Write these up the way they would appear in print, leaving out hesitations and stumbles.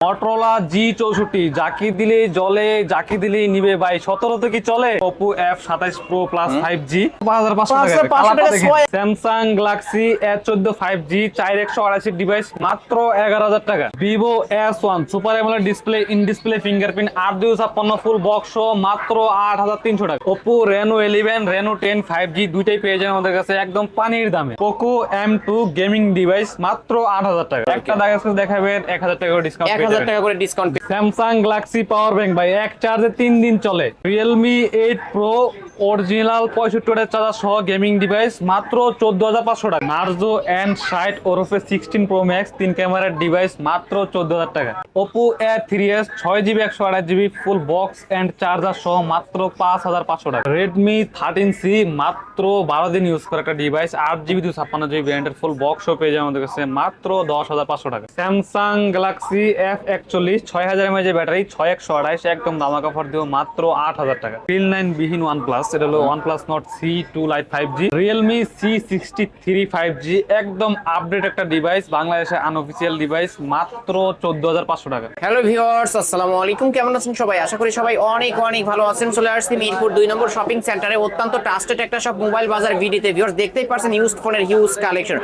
Motorola G64 Zaki দিলেই জ্বলে, জাকি দিলেই নিবে ভাই। 17 কি চলে? Oppo F27 Pro Plus 5G 5500 টাকা। Samsung Galaxy S14 5G 4128 device মাত্র 11000 টাকা। Vivo S1 super AMOLED display, in display fingerprint 8256 full box মাত্র 8300 টাকা। Oppo Reno 11 Reno 10 5G দুইটাই পেয়ে যাবেন আমাদের কাছে একদম পানির দামে। Poco M2 গেমিং ডিভাইস মাত্র 8000 টাকা। একটা দেখাবেন 1000 টাকা করে ডিসকাউন্ট। 1000 টাকা করে discount. Samsung Galaxy power bank ভাই, এক চার্জে 3 দিন চলে। রিয়েলমি 8 প্রো অরিজিনাল 65 ওয়াটের চার্জার সহ গেমিং ডিভাইস মাত্র 14500 টাকা। নার্জো N60 ওরফে 16 প্রো ম্যাক্স 3 ক্যামেরার ডিভাইস মাত্র 14000 টাকা। Oppo A3s 6GB 128GB full box and charger সহ মাত্র 5500 টাকা। Redmi 13C মাত্র 12 দিন ইউজ করা একটা device 8GB 256GB ভ্যারিয়েন্টের full box পেয়ে যাবে আমাদের কাছে মাত্র 10500 টাকা। Samsung Galaxy F41 6000 mAh battery 6128 একদম দামাকা অফার দিও মাত্র 8000 টাকা। Real9 বিহীন OnePlus, এটা হলো OnePlus Nord C2 Lite 5G। Realme C63 5G একদম আপডেট একটা ডিভাইস, বাংলাদেশে আনঅফিসিয়াল ডিভাইস মাত্র 14500 টাকা। হ্যালো ভিউয়ার্স, আসসালামু আলাইকুম। কেমন আছেন সবাই? আশা করি সবাই অনেক অনেক ভালো আছেন। চলে আসছি মিরপুর 2 নম্বর শপিং সেন্টারে, অত্যন্ত ট্রাস্টেড একটা সব মোবাইল বাজার ভিডিতে। ভিউয়ার্স দেখতেই পারছেন ইউজড ফোনের হিউজ কালেকশন।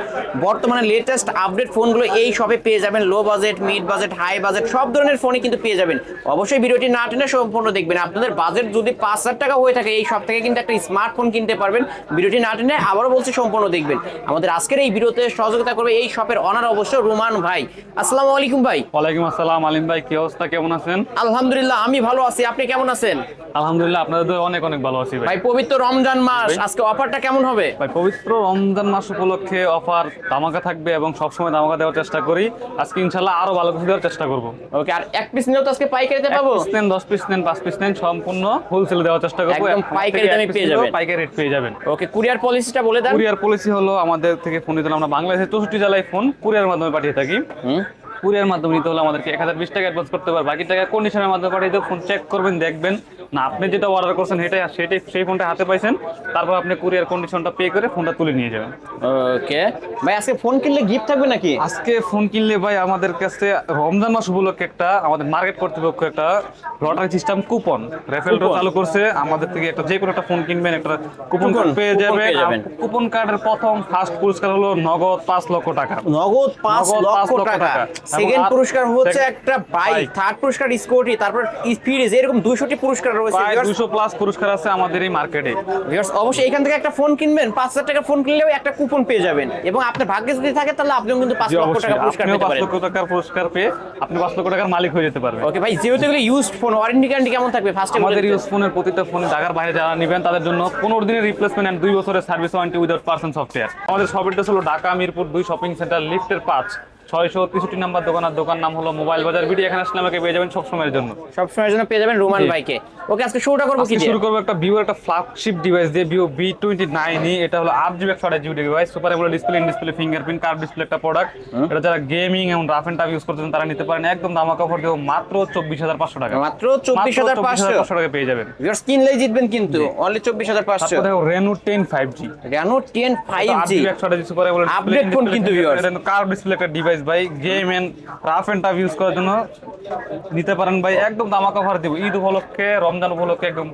বর্তমানে লেটেস্ট আপডেট ফোনগুলো এই শপে পেয়ে যাবেন। Low budget, mid budget, high budget সব ধরনের ফোনই কিন্তু পেয়ে যাবেন। অবশ্যই ভিডিওটি না টেনে সম্পূর্ণ দেখবেন। আপনাদের বাজেট যদি 5000 টাকা হয়ে থাকে এই শপ থেকে কিন্তু একটা স্মার্টফোন কিনতে পারবেন। ভিডিওটি না টেনে আবারও বলছি সম্পূর্ণ দেখবেন। আমাদের আজকের এই ভিডিওতে সহযোগিতা করবে এই শপের অনার অবশ্য রুমান ভাই। আসসালামু আলাইকুম ভাই। ওয়ালাইকুম আসসালাম আলিম ভাই, কি অবস্থা, কেমন আছেন? আলহামদুলিল্লাহ আমি ভালো আছি, আপনি কেমন আছেন? আলহামদুলিল্লাহ আপনাদের অনেক অনেক ভালো আছি ভাই। ভাই পবিত্র রমজান মাস, আজকে অফারটা কেমন হবে? ভাই পবিত্র রমজান মাস উপলক্ষে অফার ধামাকা থাকবে এবং সবসময় ধামাকা দেওয়ার চেষ্টা করি। আজকে ইনশাল্লাহ আরো ভালো কিছু দেওয়ার চেষ্টা করবো। ওকে, আর এক পিস নিলেও তো আজকে পাইকারিতে পাবো? 1 পিস নেন, 10 পিস নেন, 5 পিস নেন, সম্পূর্ণ হোলসেলে দেওয়ার চেষ্টা করবো। একদম পাইকারি দামে পেয়ে যাবেন। পাইকারি রেট পেয়ে যাবেন। ওকে, কুরিয়ার পলিসিটা বলে দেন। কুরিয়ার পলিসি হলো আমাদের থেকে ফোন নিতে হলে আমরা বাংলাদেশের 64 জেলায় ফোন কুরিয়ার মাধ্যমে পাঠিয়ে থাকি। কুরিয়ার মাধ্যমে নিতে হলে আমাদেরকে 1020 টাকা অ্যাডভান্স করতে হবে, বাকি টাকা কন্ডিশনের মাধ্যমে পাঠিয়ে দেবো। ফোন চেক করবেন, দেখবেন না আপনি যেটা অর্ডার করছেন সেটাই সেই ফোনটা হাতে পাইছেন, তারপর আপনি কুরিয়ার কন্ডিশনটা পে করে ফোনটা তুলে নিয়ে যাবেন। ওকে ভাই, আজকে ফোন কিনলে গিফট থাকবে নাকি? আজকে ফোন কিনলে ভাই আমাদের কাছে রমজান মাস উপলক্ষে একটা আমাদের মার্কেট কর্তৃপক্ষ একটা লটারি সিস্টেম কুপন রেফেল চালু করছে। আমাদের থেকে একটা যে কোনো একটা ফোন কিনবেন একটা কুপন কার্ড পেয়ে যাবেন। কুপন কার্ডের প্রথম ফার্স্ট পুরস্কার হলো নগদ 5 লক্ষ টাকা। নগদ 5 লক্ষ টাকা। সেকেন্ড পুরস্কার হচ্ছে একটা বাইক, থার্ড পুরস্কার স্কুটি, তারপর ফ্রিজ, এরকম 200টি পুরস্কার রয়েছে। 200 প্লাস পুরস্কার আছে আমাদের এই মার্কেটে। ভিউয়ার্স অবশ্যই এখান থেকে একটা ফোন কিনবেন, 5000 টাকা ফোন কিনলেও একটা কুপন পেয়ে যাবেন, এবং আপনার ভাগ্যে যদি থাকে তাহলে আপনিও কিন্তু 5 লক্ষ টাকা পুরস্কার পেতে পারেন। 5 লক্ষ টাকার পুরস্কার পেয়ে আপনি 5 লক্ষ টাকার মালিক হয়ে যেতে পারবেন। ওকে ভাই, যেহেতু এগুলো ইউজড ফোন, ওয়ারেন্টি গ্যারান্টি কেমন থাকবে? ফার্স্টে আমাদের ইউজ ফোনের প্রতিটা ফোনে ঢাকার বাইরে যারা নেবেন তাদের জন্য 15 দিনের রিপ্লেসমেন্ট এন্ড 2 বছরের service warranty without person software. আমাদের শপ অ্যাড্রেস হলো ঢাকা মিরপুর 2 শপিং সেন্টার লিফটের 5 663 নাম্বার দোকান নাম হলো মোবাইল বাজার ভিডি। এখানে আসলে আমাকে পেয়ে যাবেন সবসময়ের জন্য পেয়ে যাবেন রোমান ভাইকে। ওকে, আজকে শুরুটা করব কি দিয়ে? শুরু করব একটা ভিভোর একটা ফ্ল্যাগশিপ ডিভাইস দিয়ে, ভিভো V29e। এটা হলো 8GB 128GB device, super AMOLED display, in display fingerprint, curve display একটা প্রোডাক্ট। এটা যারা গেমিং এবং রাফ এন্ড টাফ ইউজ করতেছেন তারা নিতে পারেন। একদম দামাকা অফার দেব মাত্র 24500 টাকা। মাত্র 24500 টাকা পেয়ে যাবেন। ভিউয়ার্স কিনলেই জিতবেন কিন্তু অনলি 24500। তারপর দেখো Reno 10 5G। Reno 10 5G 8GB 128GB super AMOLED update phone কিন্তু ভিউয়ার্স। এটা কার্ভ ডিসপ্লে একটা ডিভাইস ভাই, game and rough and tough use করার জন্য নিতে পারেন ভাই। একদম দামাকা অফার দেব ঈদ উপলক্ষে, রমজান উপলক্ষে একদম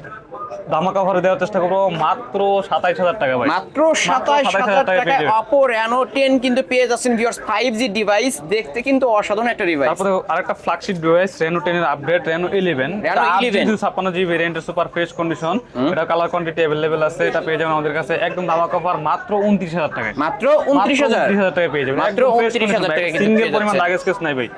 দামাকা অফারে দেওয়ার চেষ্টা করবো মাত্র 27000 টাকা ভাই। মাত্র 27000 টাকা Oppo Reno 10 কিন্তু পেয়ে যাচ্ছেন ভিউয়ার্স। 5G ডিভাইস, দেখতে কিন্তু অসাধারণ একটা ডিভাইস। তারপরে আরেকটা ফ্ল্যাগশিপ ডিভাইস Reno 10 এর আপডেট Reno 11 256GB ভেরিয়েন্টের সুপার ফ্রেশ কন্ডিশন। এটা কালার কোয়ান্টিটি अवेलेबल আছে। এটা পেয়ে যাবেন আমাদের কাছে একদম দামাকা অফার মাত্র 29000 টাকায়। মাত্র 29000 টাকা পেয়ে যাবেন। মাত্র 29000 টাকা কিন্তু সিঙ্গেল পরিমাণ লাগেজ কেস নাই ভাই।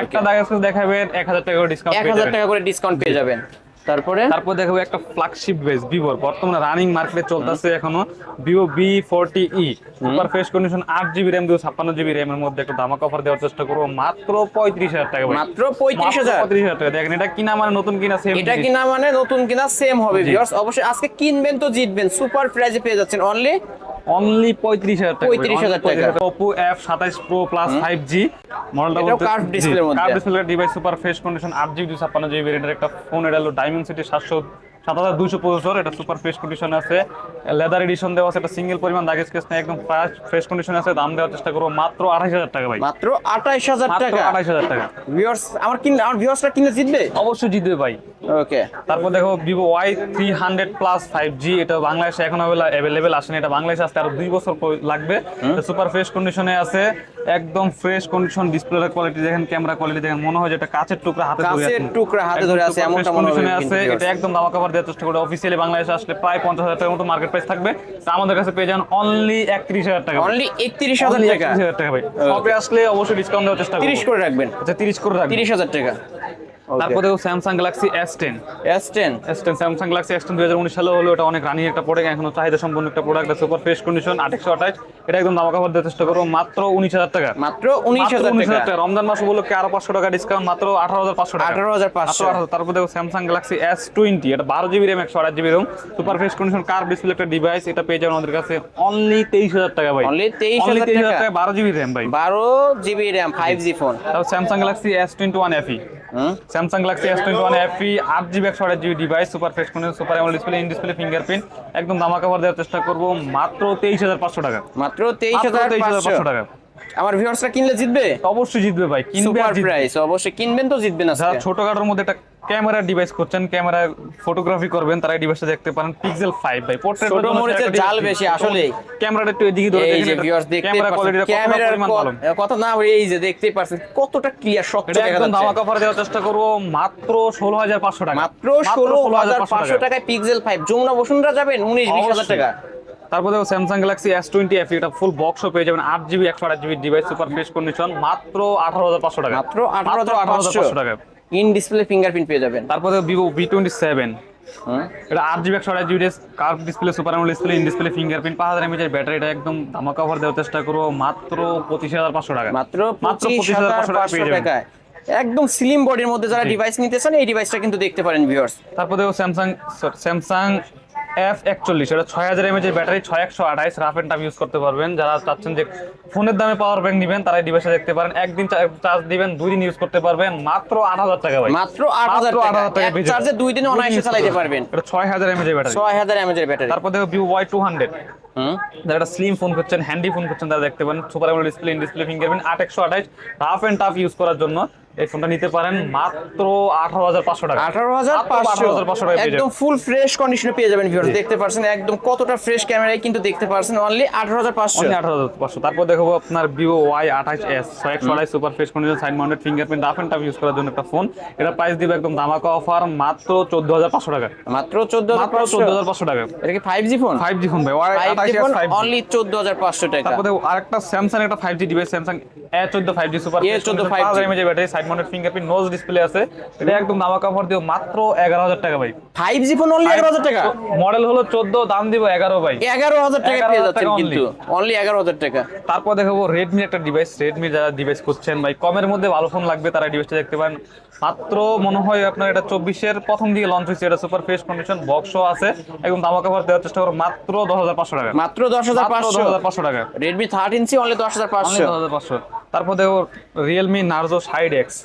একটা লাগেজ কেস দেখাবেন 1000 টাকা করে ডিসকাউন্ট পেয়ে যাবেন। 1000 টাকা করে ডিসকাউন্ট পেয়ে যাবেন। তারপর দেখাবো একটা ফ্ল্যাগশিপ ডিভাইস ভিভোর বর্তমানে রানিং মার্কেটে চলতেছে এখনো, Vivo V40e super fresh condition 8GB RAM 256GB RAM এর মধ্যে একটা দামাকা অফার দেওয়ার চেষ্টা করব মাত্র 35000 টাকা ভাই। মাত্র 35000 টাকা। দেখেন এটা কিনা মানে নতুন কিনা সেম, এটা কিনা মানে নতুন কিনা সেম হবে ভিউয়ার্স। অবশ্যই আজকে কিনবেন তো জিতবেন। সুপার প্রাইজে পেয়ে যাচ্ছেন অনলি 35000 টাকা। 35000 টাকা। Oppo F27 Pro Plus 5G মডেলটা এটা কার্ভ ডিসপ্লের মধ্যে, curve display device, super fresh condition 8GB 256GB ভেরিয়েন্টের একটা ফোন। এটা হলো Dimensity 7200 প্রসেসর। এটা সুপার ফ্রেশ কন্ডিশন আছে। লেদার এডিশন দেওয়া আছে, একটা সিঙ্গেল পরিমাণ দাগ স্কেচ নেই, একদম ফ্রেশ কন্ডিশনে আছে। দাম দেওয়ার চেষ্টা করবো মাত্র 28,000 টাকা ভাই, মাত্র 28,000 মাত্র টাকা। 28,000 টাকা। ভিউয়ার্স আমার ভিউয়ার্সরা কিনে জিতবে। অবশ্যই জিতবে ভাই। ওকে, তারপর দেখো ভিভো Y300 প্লাস 5G, এটা বাংলাদেশে এখন অ্যাভেলেবেল আসেনি, এটা বাংলাদেশে আসতে আরো 2 বছর লাগবে। সুপার ফ্রেশ কন্ডিশনে আছে, একদম ফ্রেশ কন্ডিশন। ডিসপ্লের কোয়ালিটি দেখেন, ক্যামেরা কোয়ালিটি দেখেন, মনে হয় যে এটা কাচের টুকরা হাতে ধরে আছে, কাছের টুকরা হাতে ধরে আছে এমনটা মনে হবে আছে। এটা একদম দামা কভার দেওয়ার চেষ্টা করে। অফিসিয়ালি বাংলাদেশে আসলে প্রায় 50,000 টাকার মতো মার্কেট প্রাইস থাকবে, তা আমাদের কাছে পেয়ে যান অনলি 31,000 টাকা। অনলি 31,000 টাকা। 31,000 টাকা ভাই। শপে আসলে অবশ্যই ডিসকাউন্ট দেওয়ার চেষ্টা করব। 30 করে রাখবেন। আচ্ছা 30 করে রাখবেন, 30,000 টাকা। তারপর দেখো Samsung Galaxy S10। Samsung Galaxy S10 2019 সালে হলো, এটা অনেক রানিং একটা প্রোডাক্ট, এখনো চাহিদা সম্পন্ন একটা প্রোডাক্ট। Super fresh condition, 828। এটা একদম দামা কভার দেওয়ার চেষ্টা করব মাত্র 19,000 টাকা। মাত্র 19,000 টাকা। রমজান মাস উপলক্ষে আরো 500 টাকা ডিসকাউন্ট, মাত্র 18,500 টাকা। 18,500। তারপর দেখো স্যামসাং গ্যালাক্সি S20, এটা 12GB RAM 128GB ROM, super fresh condition, curve display একটা ডিভাইস। এটা পেয়ে যাবেন আমাদের কাছে অনলি 23,000 টাকা ভাই। অনলি 23,000 টাকা। 12GB RAM ভাই, 12GB RAM 5G ফোন। তারপর Samsung Galaxy S21 FE। Samsung Galaxy S21 FE 8GB 128GB device, super fresh condition, super AMOLED display, in display fingerprint, একদম দামা কভার দেওয়ার চেষ্টা করব মাত্র 23,500 টাকা। মাত্র 23,500 টাকা। আমার ভিউয়ার্সরা কিনলে জিতবে। অবশ্যই জিতবে ভাই, কিনবে সুপার আর জিতবে। প্রাইস, অবশ্যই কিনবেন তো জিতবেন না। যারা ছোটখাটোর মধ্যে একটা ক্যামেরা ডিভাইস করছেন, ক্যামেরা ফটোগ্রাফি করবেন, তারা এই ডিভাইসটা দেখতে পারেন। পিক্সেল 5 ভাই, পোর্ট্রেট ছোট মরিচের জাল বেশি আসলে। ক্যামেরাটা একটু এদিকে ধরে এই যে দেখেন, ভিউয়ার্স দেখতে ক্যামেরা পাচ্ছেন, কোয়ালিটিটা কতটা ক্যামেরার পরিমাণ ভালো। কথা না, এই যে দেখতেই পাচ্ছেন কতটা ক্লিয়ার স্বচ্ছ এটা দেখা একদম দামা যাচ্ছে। কভার দেওয়ার চেষ্টা করব মাত্র 16,500 টাকা। মাত্র 16,500 টাকায় পিক্সেল 5। যমুনা বসুন্ধরা যাবেন 19-20,000 টাকা। তারপর দেখো স্যামসাং গ্যালাক্সি S20 FE, এটা ফুল বক্সও পেয়ে যাবেন, 8GB 128GB device, super fresh condition, মাত্র 18,500 টাকা। মাত্র 18,500 টাকা। ইন ডিসপ্লে ফিঙ্গারপ্রিন্ট পেয়ে যাবেন। তারপর দেখো ভিভো V27, এটা 8GB 128GB curve display, super AMOLED display, in display fingerprint, 5000 mAh battery. এটা একদম দামা কভার দেওয়ার চেষ্টা করবো মাত্র 25,500 টাকা। মাত্র 25,500 টাকায় একদম স্লিম বডির মধ্যে যারা ডিভাইস নিতে চান, এই ডিভাইসটা কিন্তু দেখতে পারেন ভিউয়ার্স। তারপর দেখো স্যামসাং F41, এটা 6000 mAh battery, 6128 rough and tough use করতে পারবেন। যারা চাচ্ছেন যে ফোনের দামে পাওয়ার ব্যাংক নেবেন, তারা এই ডিভাইসটা দেখতে পারেন। একদিন চার্জ দিবেন, 2 দিন ইউজ করতে পারবেন, মাত্র 8,000 টাকা ভাই। মাত্র 8,000 টাকা। এক চার্জে 2 দিনে অনায়াসে চালাতে পারবেন। এটা 6000 mAh ব্যাটারি, 6000 mAh ব্যাটারি। তারপর দেখো ভিভো Y200, যারা একটা স্লিম ফোন করছেন, হ্যান্ডি ফোন করছেন, তারা দেখতে পারেন। Super AMOLED display, in display fingerprint, 8128 rough and tough use করার জন্য এই ফোনটা নিতে পারেন মাত্র 18,500 টাকা। 18,500 টাকা একদম ফুল ফ্রেশ কন্ডিশনে পেয়ে যাবেন ভিউয়ার্স। দেখতে পাচ্ছেন একদম কতটা ফ্রেশ ক্যামেরায় কিন্তু দেখতে পাচ্ছেন অনলি 18,500। 18,500। তারপর দেখো আপনার Vivo Y28s 6128 super fresh condition, side mounted fingerprint, rough and tough use করার জন্য একটা ফোন। এটা প্রাইস দিবে একদম ধামাকা অফার মাত্র 14,500 টাকা। মাত্র 14,500 টাকা। এটা কি 5G ফোন? 5G ফোন ভাই, Y28s 5G অনলি 14,500 টাকা। তারপর দেখো আরেকটা স্যামসাং একটা 5G device, Samsung A14 5G super fresh condition, 5000 mAh battery, side mounted fingerprint, notch display আছে। এটা একদম ধামাকা অফার দিও মাত্র 11,000 টাকা ভাই। 5G ফোন অনলি 11,000 টাকা। মডেল হলো 14, দাম দিব 11 ভাই। 11,000 টাকা পেয়ে যাচ্ছেন 11,000 কিন্তু অনলি 11,000 টাকা। তারপর দেখাবো রেডমি একটা ডিভাইস। রেডমি যারা ডিভাইস করছেন ভাই, কমের মধ্যে ভালো ফোন লাগবে, তারা ডিভাইসটা দেখতে পারেন। মাত্র মনে হয় আপনার এটা 24-এর প্রথম দিকে লঞ্চ হয়েছে। এটা সুপার ফ্রেশ কন্ডিশন, বক্সও আছে, একদম দামা কভার দেওয়ার চেষ্টা করো মাত্র 10,500 টাকা। মাত্র 10,500 টাকা। Redmi 13C only 10,500। 10,500। তারপর দেখো Realme Narzo side x,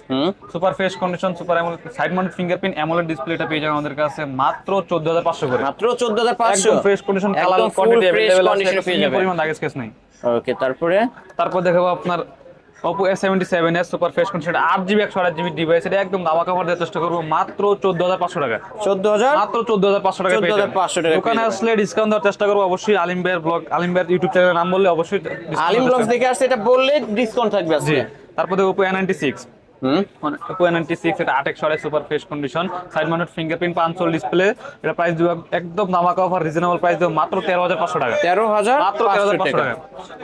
super fresh condition, super AMOLED side mounted fingerprint, AMOLED ডিসপ্লেটা পেয়ে যাবেন আমাদের কাছে মাত্র 14,500 করে। মাত্র 14,500 একদম ফ্রেশ কন্ডিশন, কালার একদম কোয়ান্টিটি ফ্রেশ अवेलेबल কন্ডিশনে আছে, পেয়ে যাবেন। পরিমাণ দাগ স্কেচ নাই। ওকে, তারপর দেখাবো আপনার Oppo A77s super fresh condition, 8GB 128GB device. এটা একদম দামা কভার দেওয়ার চেষ্টা করবো মাত্র 14,500 টাকা। 14,000 মাত্র 14,500 টাকা পেয়ে যাবেন। 14,500 টাকা দোকানে আসলে ডিসকাউন্ট দেওয়ার চেষ্টা করবো অবশ্যই। আলিম ভাইয়ের ব্লগ, আলিম ভাইয়ের ইউটিউব চ্যানেলের নাম বললে অবশ্যই আলিম ব্লগস দেখে আসছে, এটা বললে ডিসকাউন্ট থাকবে জি। আজকে। তারপর দেখো Oppo A96, Oppo A96 এটা 8 super fresh condition, side mounted fingerprint, 5 display. এটা প্রাইস দিব একদম ধামাকা অফার, রিজনেবল প্রাইস দিব মাত্র 13,500 টাকা। 13,500 টাকা।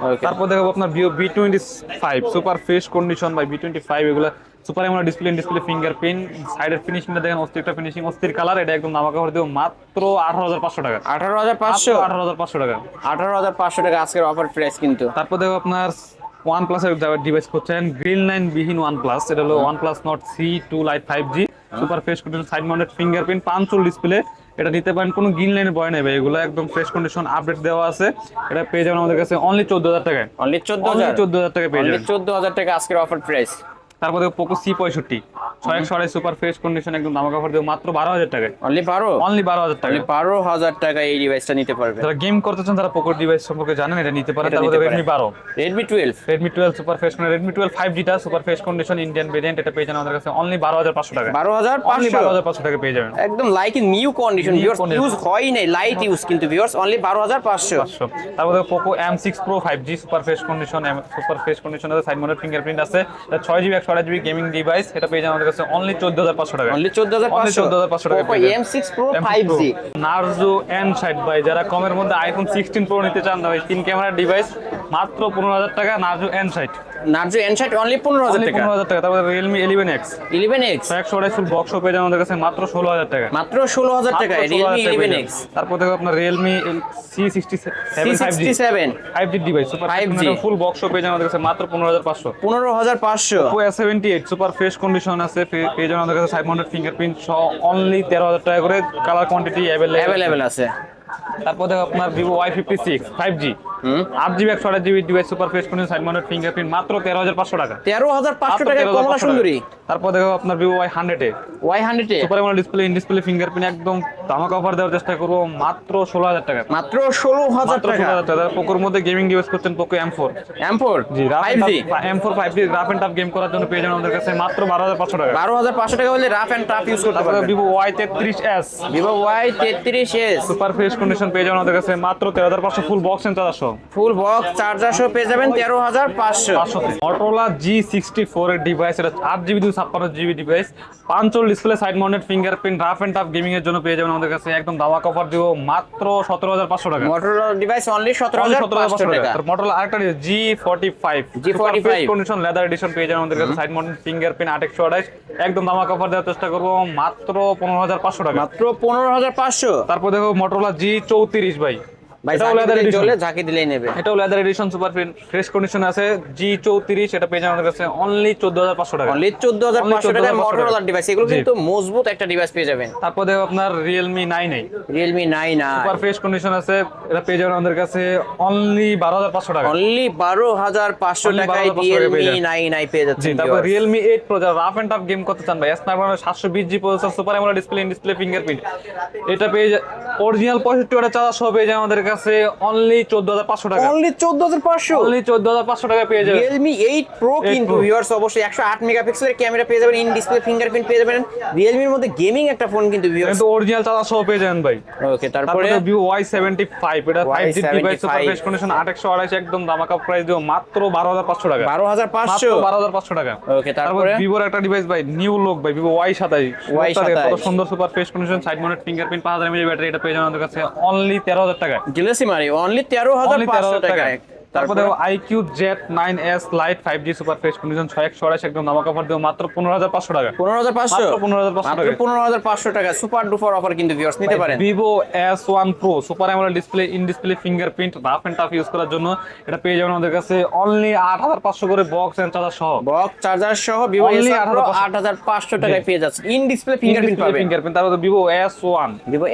ওকে, তারপর দেখো আপনার Vivo V25 super fresh condition by V25, এগুলা সুপার এমোলেড ডিসপ্লে ফিঙ্গারপ্রিন্ট, সাইডের ফিনিশিংটা দেখেন, অস্থির একটা ফিনিশিং, অস্থির কালার। এটা একদম দামা কভার দিব মাত্র 18,500 টাকা। 18,500 18,500 টাকা। 18,500 টাকা আজকের অফার প্রাইস কিন্তু। তারপর দেখো আপনার OnePlus এর ডিভাইস করছেন, গ্রিন লাইন বিহীন OnePlus। এটা হলো OnePlus Nord C2 Lite 5G super fresh condition, side mounted fingerprint, 5 display. এটা নিতে পারেন, কোনো গ্রিন লাইনের ভয় নেই ভাই, এগুলো একদম ফ্রেশ কন্ডিশন, আপডেট দেওয়া আছে। এটা পেয়ে যাবেন আমাদের কাছে অনলি 14,000 টাকায়। অনলি 14,000 টাকা পেয়ে যাবেন। 14,000 টাকা আজকের অফার প্রাইস। তারপরে Poco C65 628 super fresh condition একদম দাম অফার দেব মাত্র 12,000 টাকায়। অনলি 12, অনলি 12,000 টাকা। 12,000 টাকা এই ডিভাইসটা নিতে পারবে। যারা গেম করতে চান, তারা পোকো ডিভাইস সম্পর্কে জানেন, এটা নিতে পারেন। এটা তারপরে নিতে Redmi 12, Redmi 12, Redmi 12 super fresh condition, Redmi 12 5G টা super fresh condition Indian variant, এটা পেয়ে যাবেন আমাদের কাছে অনলি 12,500 টাকা। 12,500, 12,500 টাকা পেয়ে যাবেন একদম like in new condition, New viewers condition। Use হয় নাই, লাইট ইউজ কিন্তু ভিউয়ার্স অনলি 12,500। 500। তারপরে Poco M6 Pro 5G super fresh condition, super fresh condition আছে, সাইড মাউন্টেড ফিঙ্গারপ্রিন্ট আছে, এটা 6GB 128GB গেমিং ডিভাইস, এটা পেয়ে যাবেন আমাদের কাছে অনলি 14,500 টাকা। অনলি 14,500, 14,500 টাকা Oppo পেয়ে যাবেন। M6 Pro 5G। Narzo N60 ভাই, যারা কমের মধ্যে iPhone 16 Pro নিতে চান, ভাই 3 ক্যামেরা ডিভাইস মাত্র 15,000 টাকা। Narzo N60 Narzo N60 only 15,000 টাকা। 15,000 টাকা। তারপরে Realme 11X 11X 128 full box পেয়ে যাবেন আমাদের কাছে মাত্র 16,000 টাকা। মাত্র 16,000 টাকা মাত্র Realme 16,000 টাকা পেয়ে 11X। যাবেন। তারপর দেখো আপনার Realme C67 5G C67 5G device super 5G full box পেয়ে যাবেন আমাদের কাছে মাত্র 15,500। 15,500, Oppo S78 super fresh condition আছে, পেয়ে যাবেন আমাদের কাছে সাইড মাউন্টেড ফিঙ্গারপ্রিন্ট সহ অনলি 13,000 টাকা করে, কালার কোয়ান্টিটি অ্যাভেলেবল আছে। তারপর দেখো আপনার Vivo Y56 5G 8GB 128GB device super fresh condition side mounted fingerprint মাত্র 13,500 টাকা। 13,500 টাকায় কমলা সুন্দরী। তারপর দেখো আপনার Vivo Y100 Y100 A super AMOLED display, in display fingerprint একদম ধামাকা অফার দেওয়ার চেষ্টা করব মাত্র 16,000 টাকা। মাত্র 16,000 মাত্র টাকা। 16,000 টাকা। পোকোর মধ্যে গেমিং ডিভাইস করছেন Poco M4 M4 G, 5G M4 5G rough and tough game করার জন্য পেয়ে যাবেন আমাদের কাছে মাত্র 12,500 টাকা। 12,500 টাকা হলে রাফ এন্ড টাফ ইউজ করতে তারপরে পারবেন। Vivo Y33s Vivo Y33s super fresh condition পেয়ে যাবেন আমাদের কাছে মাত্র 13,500 ফুল বক্স এন্ড চার্জার সহ। ফুল বক্স চার্জার সহ পেয়ে যাবেন 13,500। 500 Motorola G64 এর ডিভাইস, এটা 8GB 256GB device, punch hole display, side mounted fingerprint, rough and tough gaming এর জন্য পেয়ে যাবেন আমাদের কাছে একদম ধামাকা অফার দিব মাত্র 17,500 টাকা। Motorola ডিভাইস অনলি 17,500 টাকা। তার Motorola আরেকটা G45 G45 condition leather addition পেয়ে যাবেন আমাদের কাছে, সাইড মাউন্টেড ফিঙ্গারপ্রিন্ট 828 একদম ধামাকা অফার দেওয়ার চেষ্টা করব মাত্র 15,500 টাকা। মাত্র 15,500। তারপর দেখো Motorola G34 ভাই, ভাই এটাও লেদার ঝাঁকি এডিশন, দিলে ঝাঁকি দিলেই নেবে। এটাও leather addition super fresh condition আছে G34, এটা পেয়ে যাবেন আমাদের কাছে অনলি 14,500 টাকা। অনলি 14,500 টাকায় 14,500 Motorola ডিভাইস, এগুলো জি। কিন্তু মজবুত একটা ডিভাইস পেয়ে যাবেন। তারপর দেখো আপনার Realme 9A Realme 9i super fresh condition আছে, এটা পেয়ে যাবেন আমাদের কাছে অনলি 12,500 টাকা। অনলি 12,500 Only টাকায় 12,500 Realme পেয়ে যাবেন। 9i পেয়ে জি, যাচ্ছেন। তারপর Realme 8 Pro যারা রাফ এন্ড টাফ গেম করতে চান ভাই, Snapdragon 720G processor, super AMOLED display, in display fingerprint, এটা পেয়ে অরিজিনাল 65 ওয়াটের চার্জার সহ পেয়ে যাবেন আমাদের কাছে অনলি 14,500 টাকা। অনলি 14,500। অনলি 14,500 টাকা পেয়ে যাবেন। Realme 8 Pro 8 কিন্তু Pro। ভিউয়ার্স অবশ্যই 108 মেগাপিক্সেলের ক্যামেরা পেয়ে যাবেন, ইন ডিসপ্লে ফিঙ্গারপ্রিন্ট পেয়ে যাবেন। Realme এর মধ্যে গেমিং একটা ফোন কিন্তু ভিউয়ার্স। কিন্তু অরিজিনাল চার্জার সহ পেয়ে যাবেন ভাই। ওকে, তারপরে তারপরে Vivo Y75, এটা 5G device, super Y75 fresh condition 828 একদম ধামাকা প্রাইস দিও মাত্র 12,500 টাকা। 12,500। 12,500 টাকা। ওকে, তারপরে ভিভোর একটা ডিভাইস ভাই, নিউ লুক ভাই, Vivo Y27 কত সুন্দর super fresh condition, side mounted fingerprint, 5000 mAh battery, এটা পেয়ে যাবেন আমাদের কাছে অনলি 13,000 টাকা। গেলেসি মারি অনলি অনলি 13,500 13,000 টাকা। টাকায়। তারপর দেখো IQ Z9s Lite 5G super fresh condition 628 একদম ধামাকা অফার দিও মাত্র 15,500 টাকা। 15,500। মাত্র 15,500 মাত্র টাকা। 15,500 টাকা সুপার ডুপার অফার কিন্তু ভিউয়ার্স নিতে পারেন। Vivo S1 Pro super AMOLED display, in display fingerprint, rough and tough use করার জন্য এটা পেয়ে যাবেন আমাদের কাছে অনলি 8,500 করে বক্স এন্ড চার্জার সহ। বক্স চার্জার সহ Vivo Only S1 Pro 8,500 8,500 টাকায় পেয়ে যাচ্ছে, ইন ডিসপ্লে ফিঙ্গারপ্রিন্ট পাবেন। ফিঙ্গারপ্রিন্ট। তারপর Vivo S1 Vivo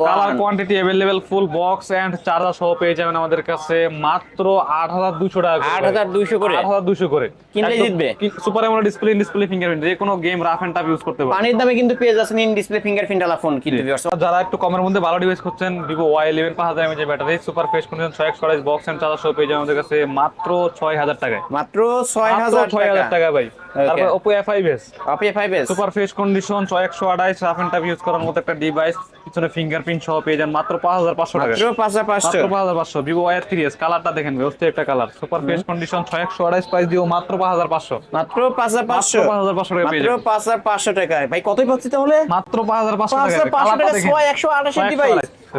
colour S1 quantity available full box and charger সহ পেয়ে যাবেন আমাদের কাছে মাত্র 8,200 টাকা। 8,200 করে। 8,200 করে কিনলে জিতবে। Super AMOLED display, in display fingerprint, যে কোনো game rough and tough use করতে পারবেন। পানির দামে কিন্তু পেয়ে যাচ্ছেন ইন ডিসপ্লে ফিঙ্গারপ্রিন্ট আলা ফোন কিন্তু ভিউয়ার্স। যারা একটু কমের মধ্যে ভালো ডিভাইস করছেন, Vivo Y11 5000 mAh battery, super fresh condition 628 box and charger সহ পেয়ে যাবেন আমাদের কাছে মাত্র 6,000 টাকায়। মাত্র 6,000 টাকা ভাই। তারপর Oppo A5s Oppo A5s super fresh condition 628 rough and tough use করার মতো একটা ডিভাইস, পিছনে ফিঙ্গারপ্রিন্ট সহ পেয়ে যান মাত্র 5,500 টাকা। মাত্র 5,500। মাত্র 5,500। Vivo Y3s কালারটা দেখেন ভাই, অস্থির একটা colour, super fresh condition 628 price দিও মাত্র 5,500। মাত্র 5,500। 5,500 টাকা পেয়ে মাত্র যাবেন। 5,500 টাকায় ভাই কতই পাচ্ছি তাহলে? মাত্র 5,500 টাকা। 5,500 টাকা 128 ডিভাইস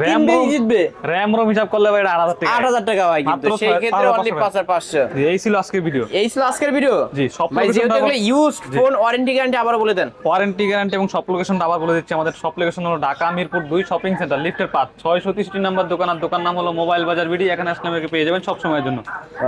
কিনবেই জিতবে। RAM ROM হিসাব করলে ভাই 8,000 টাকা। 8,000 টাকা ভাই কিন্তু মাত্র সেই ক্ষেত্রে অনলি 5,500 5,500। এই ছিল আজকের ভিডিও। এই ছিল আজকের ভিডিও। জি, সব ভাই লোকেশনটা যেহেতু এগুলো ইউজড ফোন, ওয়ারেন্টি গ্যারান্টি আবার বলে দেন। ওয়ারেন্টি গ্যারান্টি এবং সব লোকেশনটা আবার বলে দিচ্ছি। আমাদের সব লোকেশন হলো ঢাকা মিরপুর 2 শপিং সেন্টার, লিফটের 5 633 নাম্বার দোকান, আর দোকান নাম হলো মোবাইল বাজার বিডি। এখানে আসলে আমাকে পেয়ে যাবেন সব সময়ের জন্য।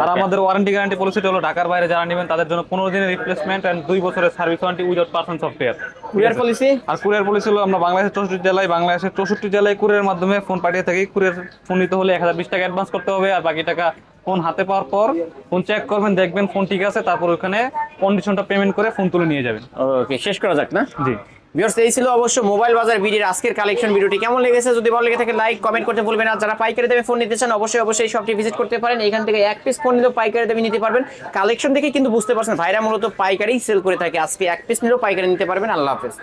আর আমাদের ওয়ারেন্টি গ্যারান্টি পলিসিটা হলো ঢাকার বাইরে যারা নেবেন তাদের জন্য 15 দিনের রিপ্লেসমেন্ট এন্ড 2 বছরের service warranty without person software. Courier policy? আর কুরিয়ার পলিসি হলো আমরা বাংলাদেশের 64 জেলায় কুরিয়ার মাধ্যমে ফোন পাঠিয়ে থাকি। কুরিয়ার ফোন নিতে হলে 1,020 টাকা অ্যাডভান্স করতে হবে, আর বাকি টাকা ফোন হাতে পাওয়ার পর ফোন চেক করবেন, দেখবেন ফোন ঠিক আছে, তারপর ওখানে কন্ডিশনটা পেমেন্ট করে ফোন তুলে নিয়ে যাবেন। ওকে, শেষ করা যাক না? জি। ভিউয়ার্স, এই ছিল অবশ্য মোবাইল বাজার ভিডিওর আজকের কালেকশন। ভিডিওটি কেমন লেগেছে যদি ভালো লেগে থাকে লাইক কমেন্ট করতে ভুলবেন না। যারা পাইকারি দামে ফোন নিতে চান অবশ্যই শপটি ভিজিট করতে পারেন। এখান থেকে এক পিস ফোন নিলেও পাইকারি দামে নিতে পারবেন। কালেকশন দেখে কিন্তু বুঝতে পারছেন ভাইরা মূলত পাইকারি সেল করে থাকে। আজকে এক পিস নিলেও পাইকারি নিতে পারবেন। আল্লাহ হাফেজ।